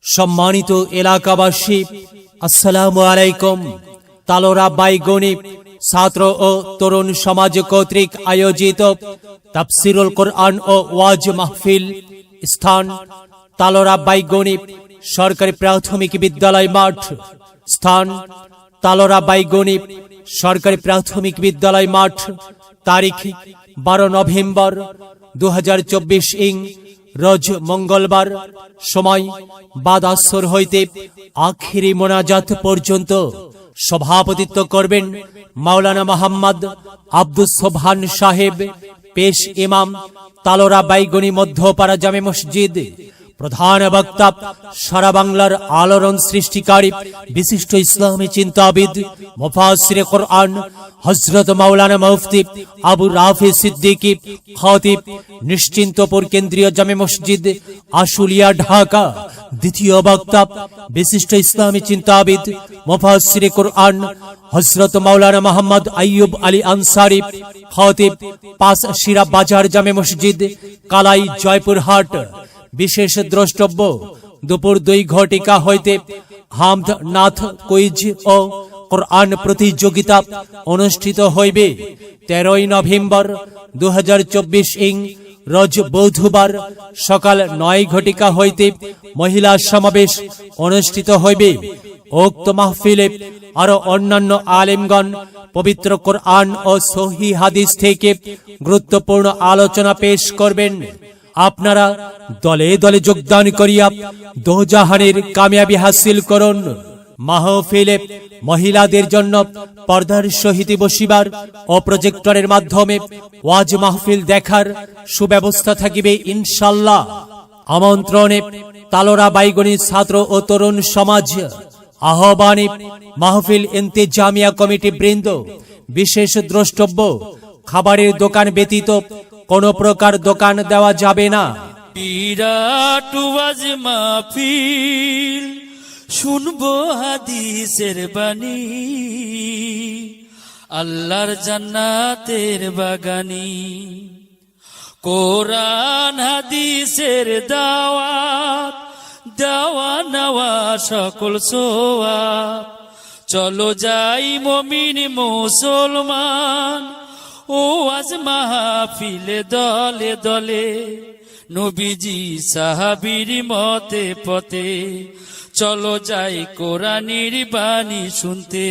সম্মানিত এলাকাবাসী, আসসালামু আলাইকুম। তালোড়া বাইগণী ছাত্র ও তরুণ সমাজ কর্তৃক আয়োজিত তাফসিরুল কোরআন ও ওয়াজ মাহফিল, স্থান তালোড়া বাইগণী সরকারি প্রাথমিক বিদ্যালয় মাঠ। স্থান তালোড়া বাইগণী সরকারি প্রাথমিক বিদ্যালয় মাঠ। তারিখ 12 নভেম্বর 2024 ইং রোজ মঙ্গলবার। সময় বাদ আসর হইতে আখিরি মোনাজাত পর্যন্ত। সভাপতিত্ব করবেন মাওলানা মোহাম্মদ আব্দুস সোবহান সাহেব, পেশ ইমাম, তালোড়া বাইগণী মধ্যপাড়া জামে মসজিদ। প্রধান বক্তা সারা বাংলার আলোড়ন সৃষ্টিকারী বিশিষ্ট ইসলামী চিন্তাবিদ মুফাসসিরে কোরআন হযরত মাওলানা মুফতি আবু রাফি সিদ্দিকী, খতিব, নিশ্চিন্তপুর কেন্দ্রীয় জামে মসজিদ, আশুলিয়া, ঢাকা। দ্বিতীয় বক্তা বিশিষ্ট ইসলামী চিন্তাবিদ মুফাসসিরে কোরআন হযরত মাওলানা মোহাম্মদ আইয়ুব আলী আনসারী, খতিব, পাঁচ শিরা বাজার জামে মসজিদ, কালাই, জয়পুরহাট। বিশেষ দ্রষ্টব্য, দুপুর 2 ঘটিকা হইতে হামদ, নাথ, কুইজ ও কোরআন প্রতিযোগিতা অনুষ্ঠিত হইবে। 13 নভেম্বর 2024 ইং রোজ বুধবার সকাল 9 ঘটিকা হইতে মহিলা সমাবেশ অনুষ্ঠিত হইবে। উক্ত মাহফিলে আরো অন্যান্য আলেমগণ পবিত্র কোরআন ও সহিহ হাদিস থেকে গুরুত্বপূর্ণ আলোচনা পেশ করবেন। আপনারা দলে দলে যোগদান করিয়া দোজাহানের কামিয়াবি হাসিল করুন। মাহফিলে মহিলাদের জন্য পর্দার সহিত বসিবার ও প্রজেক্টরের মাধ্যমে ওয়াজ মাহফিল দেখার সুব্যবস্থা থাকিবে ইনশাআল্লাহ। আমন্ত্রণে তালোড়া বাইগণী ছাত্র ও তরুণ সমাজ। আহ্বানে মাহফিল ইন্তেজামিয়া কমিটি বৃন্দ। বিশেষ দ্রষ্টব্য, খাবারের দোকান ব্যতীত কোন প্রকার দোকান দেওয়া যাবে না। বিরাট ওয়াজ মাহফিল, শুনবো হাদিসের বাণী, আল্লাহর জান্নাতের বাগানি। কোরআন হাদিসের দাওয়াত, দেওয়া নেওয়া সকল সোয়াব। চলো যাই মুমিন মুসলমান, ও আজ মাহফিলে দলে দলে, নবীজি সাহাবীর মতে পথে। চলো যাই কোরআনের বাণী শুনতে।